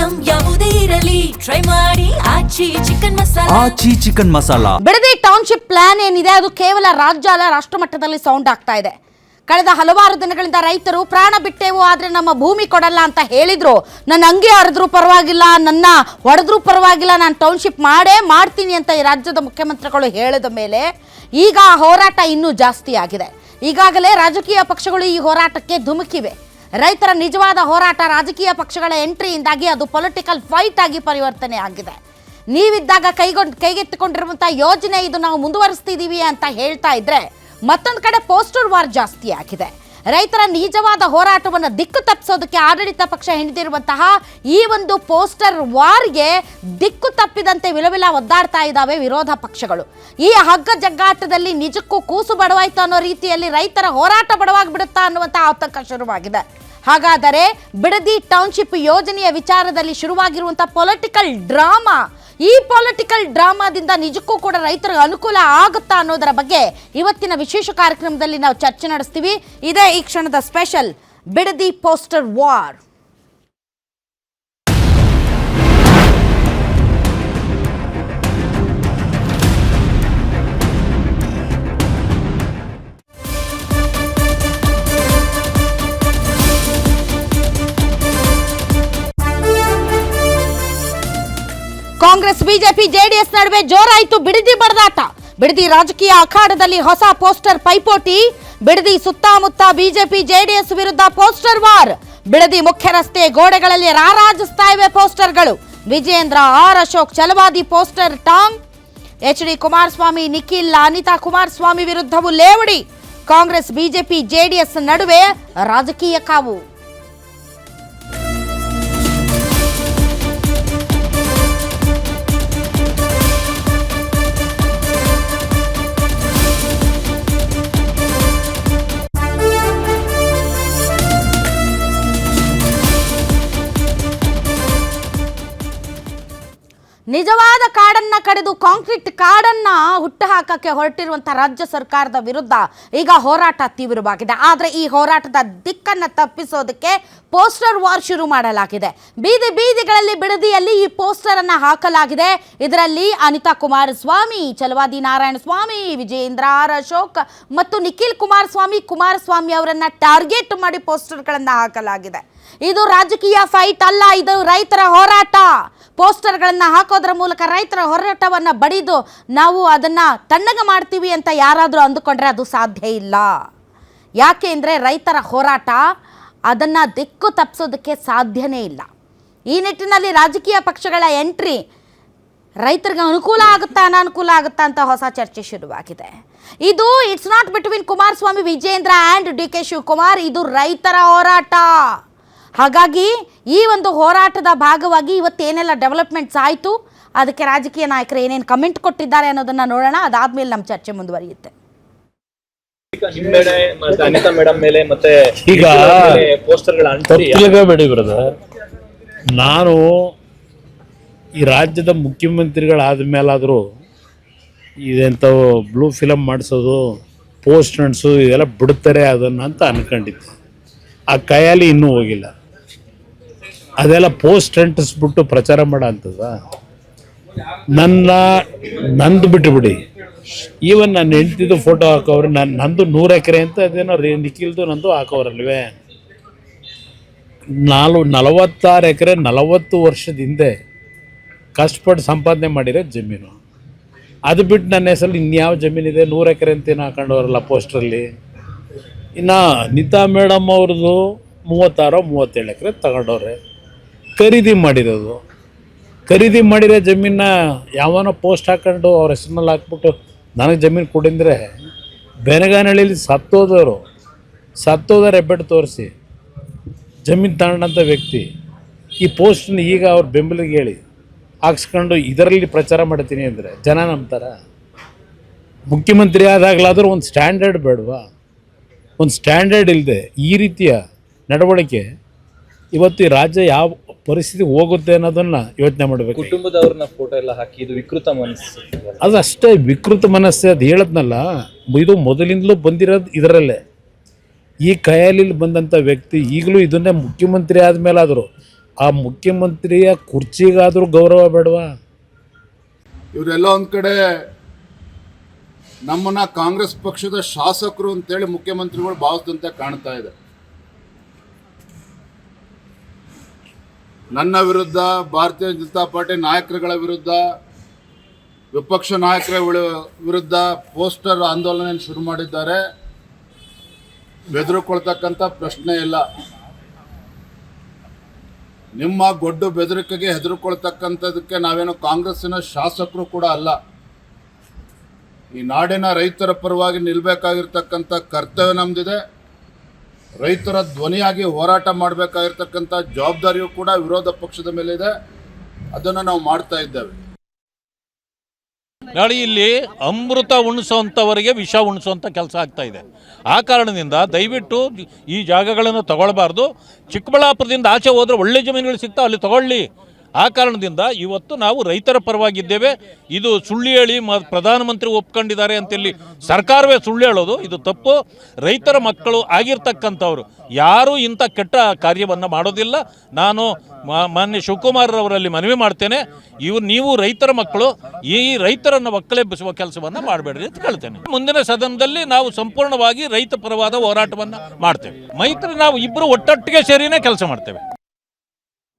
Item ಯಾವುದೇ ಇರಲಿ try ಮಾಡಿ Aachi chicken masala. Bidadi township plan ಏನಿದೆ ಅದು ಕೇವಲ ರಾಜ್ಯ ಅಲ್ಲ ರಾಷ್ಟ್ರ ಮಟ್ಟದಲ್ಲಿ ಸೌಂಡ್ ಆಗ್ತಾ ಇದೆ. ಕಳೆದ ಹಲವಾರು ದಿನಗಳಿಂದ ರೈತರು ಪ್ರಾಣ ಬಿಟ್ಟೆವು ಆದರೆ ನಮ್ಮ ಭೂಮಿ ಕೊಡಲ್ಲ ಅಂತ ಹೇಳಿದ್ರು. ನನ್ನ ಅಂಗಿ ಹರಿದ್ರೂ ಪರವಾಗಿಲ್ಲ, ನನ್ನ ಹೊಡೆದ್ರೂ ಪರವಾಗಿಲ್ಲ, ನಾನು ಟೌನ್ಶಿಪ್ ಮಾಡ್ತೀನಿ ಅಂತ ಈ ರಾಜ್ಯದ ಮುಖ್ಯಮಂತ್ರಿಗಳು ಹೇಳಿದ ಮೇಲೆ ಈಗ ಹೋರಾಟ ಇನ್ನೂ ಜಾಸ್ತಿ ಆಗಿದೆ. ಈಗಾಗಲೇ ರಾಜಕೀಯ ಪಕ್ಷಗಳು ಈ ಹೋರಾಟಕ್ಕೆ ಧುಮುಕಿವೆ. ರೈತರ ನಿಜವಾದ ಹೋರಾಟ ರಾಜಕೀಯ ಪಕ್ಷಗಳ ಎಂಟ್ರಿಯಿಂದಾಗಿ ಅದು ಪೊಲಿಟಿಕಲ್ ಫೈಟ್ ಆಗಿ ಪರಿವರ್ತನೆ ಆಗಿದೆ. ನೀವಿದ್ದಾಗ ಕೈಗೆತ್ತಿಕೊಂಡಿರುವಂಥ ಯೋಜನೆ ಇದು ನಾವು ಮುಂದುವರಿಸ್ತಿದ್ದೀವಿ ಅಂತ ಹೇಳ್ತಾ ಇದ್ರೆ ಮತ್ತೊಂದು ಕಡೆ ಪೋಸ್ಟರ್ ವಾರ್ ಜಾಸ್ತಿ ಆಗಿದೆ. ರೈತರ ನಿಜವಾದ ಹೋರಾಟವನ್ನು ದಿಕ್ಕು ತಪ್ಪಿಸೋದಕ್ಕೆ ಆಡಳಿತ ಪಕ್ಷ ಹಿಡಿದಿರುವಂತಹ ಈ ಒಂದು ಪೋಸ್ಟರ್ ವಾರ್ಗೆ ದಿಕ್ಕು ತಪ್ಪಿದಂತೆ ವಿಲವಿಲ ಒದ್ದಾಡ್ತಾ ಇದ್ದಾವೆ ವಿರೋಧ ಪಕ್ಷಗಳು. ಈ ಹಗ್ಗ ಜಗ್ಗಾಟದಲ್ಲಿ ನಿಜಕ್ಕೂ ಕೂಸು ಬಡವಾಯ್ತು ಅನ್ನೋ ರೀತಿಯಲ್ಲಿ ರೈತರ ಹೋರಾಟ ಬಡವಾಗಿಬಿಡುತ್ತಾ ಅನ್ನುವಂಥ ಆತಂಕ ಶುರುವಾಗಿದೆ. ಹಾಗಾದರೆ ಬಿಡದಿ ಟೌನ್ಶಿಪ್ ಯೋಜನೆಯ ವಿಚಾರದಲ್ಲಿ ಶುರುವಾಗಿರುವಂಥ ಪೊಲಿಟಿಕಲ್ ಡ್ರಾಮಾ, ಈ ಪೊಲಿಟಿಕಲ್ ಡ್ರಾಮಾದಿಂದ ನಿಜಕ್ಕೂ ಕೂಡ ರೈತರಿಗೆ ಅನುಕೂಲ ಆಗುತ್ತಾ ಅನ್ನೋದರ ಬಗ್ಗೆ ಇವತ್ತಿನ ವಿಶೇಷ ಕಾರ್ಯಕ್ರಮದಲ್ಲಿ ನಾವು ಚರ್ಚೆ ನಡೆಸ್ತೀವಿ. ಇದೇ ಈ ಕ್ಷಣದ special Bidadi poster war. Congress BJP JDS ನಡುವೆ ಜೋರಾಯಿತು ಬಿಡದಿ ಬಡದಾಟ. ಬಿಡದಿ ರಾಜಕೀಯ ಅಖಾಡದಲ್ಲಿ ಹೊಸ ಪೋಸ್ಟರ್ ಪೈಪೋಟಿ. ಬಿಡದಿ ಸುತ್ತಮುತ್ತ ಬಿಜೆಪಿ ಜೆಡಿಎಸ್ ವಿರುದ್ಧ ಪೋಸ್ಟರ್ ವಾರ್. ಬಿಡದಿ ಮುಖ್ಯ ರಸ್ತೆ ಗೋಡೆಗಳಲ್ಲಿ ರಾರಾಜಿಸ್ತಾ ಇವೆ ಪೋಸ್ಟರ್ಗಳು. ವಿಜಯೇಂದ್ರ, ಆರ್ ಅಶೋಕ್, ಛಲವಾದಿ ಪೋಸ್ಟರ್ ಟಾಂಗ್. ಎಚ್.ಡಿ. ಕುಮಾರಸ್ವಾಮಿ, ನಿಖಿಲ್, ಅನಿತಾ ಕುಮಾರಸ್ವಾಮಿ ವಿರುದ್ಧವೂ ಲೇವಡಿ. ಕಾಂಗ್ರೆಸ್ ಬಿಜೆಪಿ ಜೆಡಿಎಸ್ ನಡುವೆ ರಾಜಕೀಯ ಕಾವು. ನಿಜವಾದ ಕಾಡನ್ನ ಕಡಿದು ಕಾಂಕ್ರೀಟ್ ಕಾಡನ್ನ ಹುಟ್ಟುಹಾಕಕ್ಕೆ ಹೊರಟಿರುವಂತಹ ರಾಜ್ಯ ಸರ್ಕಾರದ ವಿರುದ್ಧ ಈಗ ಹೋರಾಟ ತೀವ್ರವಾಗಿದೆ. ಆದರೆ ಈ ಹೋರಾಟದ ದಿಕ್ಕನ್ನು ತಪ್ಪಿಸೋದಕ್ಕೆ ಪೋಸ್ಟರ್ ವಾರ್ ಶುರು ಮಾಡಲಾಗಿದೆ. ಬೀದಿಗಳಲ್ಲಿ ಬಿಡದಿಯಲ್ಲಿ ಈ ಪೋಸ್ಟರ್ ಅನ್ನ ಹಾಕಲಾಗಿದೆ. ಇದರಲ್ಲಿ ಅನಿತಾ ಕುಮಾರಸ್ವಾಮಿ, ಛಲವಾದಿ ನಾರಾಯಣಸ್ವಾಮಿ, ವಿಜಯೇಂದ್ರ, ಆರ್ ಅಶೋಕ್ ಮತ್ತು ನಿಖಿಲ್ ಕುಮಾರಸ್ವಾಮಿ ಅವರನ್ನ ಟಾರ್ಗೆಟ್ ಮಾಡಿ ಪೋಸ್ಟರ್ಗಳನ್ನು ಹಾಕಲಾಗಿದೆ. ಇದು ರಾಜಕೀಯ ಫೈಟ್ ಅಲ್ಲ, ಇದು ರೈತರ ಹೋರಾಟ. ಪೋಸ್ಟರ್ಗಳನ್ನು ಹಾಕೋದ್ರ ಮೂಲಕ ರೈತರ ಹೋರಾಟವನ್ನು ಬಡಿದು ನಾವು ಅದನ್ನು ತಣ್ಣಗೆ ಮಾಡ್ತೀವಿ ಅಂತ ಯಾರಾದರೂ ಅಂದುಕೊಂಡ್ರೆ ಅದು ಸಾಧ್ಯ ಇಲ್ಲ. ಯಾಕೆ ಅಂದರೆ ರೈತರ ಹೋರಾಟ ಅದನ್ನು ದಿಕ್ಕು ತಪ್ಪಿಸೋದಕ್ಕೆ ಸಾಧ್ಯನೇ ಇಲ್ಲ. ಈ ನಿಟ್ಟಿನಲ್ಲಿ ರಾಜಕೀಯ ಪಕ್ಷಗಳ ಎಂಟ್ರಿ ರೈತರಿಗೆ ಅನುಕೂಲ ಆಗುತ್ತಾ ಅನಾನುಕೂಲ ಆಗುತ್ತಾ ಅಂತ ಹೊಸ ಚರ್ಚೆ ಶುರುವಾಗಿದೆ. ಇದು it's not between Kumaraswamy, Vijayendra and D K. Shivakumar. ಇದು ರೈತರ ಹೋರಾಟ. ಹಾಗಾಗಿ ಈ ಒಂದು ಹೋರಾಟದ ಭಾಗವಾಗಿ ಇವತ್ತೇನೆಲ್ಲ ಡೆವಲಪ್ಮೆಂಟ್ಸ್ ಆಯಿತು, ಅದಕ್ಕೆ ರಾಜಕೀಯ ನಾಯಕರು ಏನೇನು ಕಮೆಂಟ್ ಕೊಟ್ಟಿದ್ದಾರೆ ಅನ್ನೋದನ್ನು ನೋಡೋಣ. ಅದಾದ್ಮೇಲೆ ನಮ್ಮ ಚರ್ಚೆ ಮುಂದುವರಿಯುತ್ತೆ. ನಾನು ಈ ರಾಜ್ಯದ ಮುಖ್ಯಮಂತ್ರಿಗಳಾದ ಮೇಲಾದರೂ ಇದೆಂಥವು ಬ್ಲೂ ಫಿಲಮ್ ಮಾಡಿಸೋದು, ಪೋಸ್ಟ್ ಅಂಟಿಸೋದು ಇದೆಲ್ಲ ಬಿಡ್ತಾರೆ ಅದನ್ನು ಅಂತ ಅಂದ್ಕೊಂಡಿದ್ದೆ. ಆ ಕೈಯಲ್ಲಿ ಇನ್ನೂ ಹೋಗಿಲ್ಲ. ಅದೆಲ್ಲ ಪೋಸ್ಟ್ ಅಂಟಿಸ್ಬಿಟ್ಟು ಪ್ರಚಾರ ಮಾಡೋ ಅಂಥದ್ದ. ನಂದು ಬಿಟ್ಟುಬಿಡಿ. ಈವನ್ ನನ್ನ ಹೆಂಡ್ತಿದ್ದು ಫೋಟೋ ಹಾಕೋರು, ನಂದು 100 ಎಕರೆ ಅಂತ ಅದೇನೋ ನಿಖಿಲ್ದು ನಂದು ಹಾಕೋರಲ್ವೇ. 46 ಎಕರೆ 40 ವರ್ಷದ ಹಿಂದೆ ಕಷ್ಟಪಟ್ಟು ಸಂಪಾದನೆ ಮಾಡಿರೋ ಜಮೀನು. ಅದು ಬಿಟ್ಟು ನನ್ನ ಹೆಸರಲ್ಲಿ ಇನ್ಯಾವ ಜಮೀನಿದೆ? 100 ಎಕರೆ ಅಂತೇನು ಹಾಕೊಂಡವ್ರಲ್ಲ ಪೋಸ್ಟ್ರಲ್ಲಿ. ಇನ್ನು ಅನಿತಾ ಮೇಡಮ್ ಅವ್ರದ್ದು 36-37 ಎಕರೆ ತಗೊಂಡವ್ರೆ. ಖರೀದಿ ಮಾಡಿರೋದು. ಖರೀದಿ ಮಾಡಿರೋ ಜಮೀನ ಯಾವನೋ ಪೋಸ್ಟ್ ಹಾಕೊಂಡು ಅವ್ರ ಹೆಸರಿನಲ್ಲಿ ಹಾಕ್ಬಿಟ್ಟು ನನಗೆ ಜಮೀನು ಕೊಡಿಂದರೆ ಬೆನಗಾನಹಳ್ಳಿಲಿ ಸತ್ತೋದವರು ಹೆಬ್ಬೆಟ್ಟು ತೋರಿಸಿ ಜಮೀನು ತಗೊಂಡಂಥ ವ್ಯಕ್ತಿ ಈ ಪೋಸ್ಟನ್ನ ಈಗ ಅವ್ರ ಬೆಂಬಲಿಗೆ ಹೇಳಿ ಹಾಕ್ಸ್ಕೊಂಡು ಇದರಲ್ಲಿ ಪ್ರಚಾರ ಮಾಡ್ತೀನಿ ಅಂದರೆ ಜನ ನಂಬ್ತಾರ? ಮುಖ್ಯಮಂತ್ರಿ ಆದಾಗಲಾದರೂ ಒಂದು ಸ್ಟ್ಯಾಂಡರ್ಡ್ ಬೇಡವಾ? ಒಂದು ಸ್ಟ್ಯಾಂಡರ್ಡ್ ಇಲ್ಲದೆ ಈ ರೀತಿಯ ನಡವಳಿಕೆ ಇವತ್ತು ಈ ರಾಜ್ಯ ಯಾವ ಪರಿಸ್ಥಿತಿ ಹೋಗುತ್ತೆ ಅನ್ನೋದನ್ನ ಯೋಚನೆ ಮಾಡಬೇಕು. ಕುಟುಂಬದವ್ರನ್ನ ಫೋಟೋ ಎಲ್ಲ ಹಾಕಿ ಇದು ವಿಕೃತ ಮನಸ್ಸು. ಅದು ಅಷ್ಟೇ ವಿಕೃತ ಮನಸ್ಸೇ. ಅದು ಹೇಳದ್ನಲ್ಲ, ಇದು ಮೊದಲಿಂದಲೂ ಬಂದಿರೋದು ಇದರಲ್ಲೇ. ಈ ಕೈಯಲ್ಲಿ ಬಂದಂಥ ವ್ಯಕ್ತಿ ಈಗಲೂ ಇದನ್ನೇ ಮುಖ್ಯಮಂತ್ರಿ ಆದಮೇಲಾದರೂ ಆ ಮುಖ್ಯಮಂತ್ರಿಯ ಕುರ್ಚಿಗಾದರೂ ಗೌರವ ಬೇಡವಾ? ಇವರೆಲ್ಲ ಒಂದು ಕಡೆ ನಮ್ಮನ್ನ ಕಾಂಗ್ರೆಸ್ ಪಕ್ಷದ ಶಾಸಕರು ಅಂತೇಳಿ ಮುಖ್ಯಮಂತ್ರಿಗಳು ಭಾವಿಸಿದಂತೆ ಕಾಣ್ತಾ ಇದೆ. ನನ್ನ ವಿರುದ್ಧ, ಭಾರತೀಯ ಜನತಾ ಪಾರ್ಟಿ ನಾಯಕರುಗಳ ವಿರುದ್ಧ, ವಿಪಕ್ಷ ನಾಯಕರ ವಿರುದ್ಧ ಪೋಸ್ಟರ್ ಆಂದೋಲನ ಶುರು ಮಾಡಿದ್ದಾರೆ. ಬೆದರಿಕೊಳ್ತಕ್ಕಂಥ ಪ್ರಶ್ನೆ ಇಲ್ಲ. ನಿಮ್ಮ ಗೊಡ್ಡು ಬೆದರಿಕೆಗೆ ಹೆದರಿಕೊಳ್ತಕ್ಕಂಥದಕ್ಕೆ ನಾವೇನು ಕಾಂಗ್ರೆಸ್ಸಿನ ಶಾಸಕರು ಕೂಡ ಅಲ್ಲ. ಈ ನಾಡಿನ ರೈತರ ಪರವಾಗಿ ನಿಲ್ಲಬೇಕಾಗಿರ್ತಕ್ಕಂಥ ಕರ್ತವ್ಯ ನಮ್ಮದಿದೆ. ರೈತರ ಧ್ವನಿಯಾಗಿ ಹೋರಾಟ ಮಾಡಬೇಕಾಗಿರ್ತಕ್ಕಂಥ ಜವಾಬ್ದಾರಿಯೂ ಕೂಡ ವಿರೋಧ ಪಕ್ಷದ ಮೇಲೆ ಇದೆ. ಅದನ್ನು ನಾವು ಮಾಡ್ತಾ ಇದ್ದೇವೆ. ನಾಳೆ ಇಲ್ಲಿ ಅಮೃತ ಉಣಿಸುವಂಥವರಿಗೆ ವಿಷ ಉಣಿಸುವಂಥ ಕೆಲಸ ಆಗ್ತಾ ಇದೆ. ಆ ಕಾರಣದಿಂದ ದಯವಿಟ್ಟು ಈ ಜಾಗಗಳನ್ನು ತಗೊಳ್ಬಾರ್ದು. ಚಿಕ್ಕಬಳ್ಳಾಪುರದಿಂದ ಆಚೆ ಹೋದರೆ ಒಳ್ಳೆ ಜಮೀನುಗಳು ಸಿಗ್ತಾವೆ, ಅಲ್ಲಿ ತಗೊಳ್ಳಿ. ಆ ಕಾರಣದಿಂದ ಇವತ್ತು ನಾವು ರೈತರ ಪರವಾಗಿದ್ದೇವೆ. ಇದು ಸುಳ್ಳು ಹೇಳಿ ಪ್ರಧಾನಮಂತ್ರಿ ಒಪ್ಕೊಂಡಿದ್ದಾರೆ ಅಂತೇಳಿ ಸರ್ಕಾರವೇ ಸುಳ್ಳು ಹೇಳೋದು ಇದು ತಪ್ಪು. ರೈತರ ಮಕ್ಕಳು ಆಗಿರ್ತಕ್ಕಂಥವ್ರು ಯಾರೂ ಇಂಥ ಕೆಟ್ಟ ಕಾರ್ಯವನ್ನು ಮಾಡೋದಿಲ್ಲ. ನಾನು ಮಾನ್ಯ ಶಿವಕುಮಾರ್ರವರಲ್ಲಿ ಮನವಿ ಮಾಡ್ತೇನೆ, ನೀವು ರೈತರ ಮಕ್ಕಳು, ಈ ರೈತರನ್ನು ಒಕ್ಕಲೆಬ್ಬಿಸುವ ಕೆಲಸವನ್ನು ಮಾಡಬೇಡ್ರಿ ಅಂತ ಕೇಳ್ತೇನೆ. ಮುಂದಿನ ಸದನದಲ್ಲಿ ನಾವು ಸಂಪೂರ್ಣವಾಗಿ ರೈತ ಪರವಾದ ಹೋರಾಟವನ್ನು ಮಾಡ್ತೇವೆ. ಮೈತ್ರಿ ನಾವು ಇಬ್ಬರು ಒಟ್ಟೊಟ್ಟಿಗೆ ಸೇರಿನೇ ಕೆಲಸ ಮಾಡ್ತೇವೆ.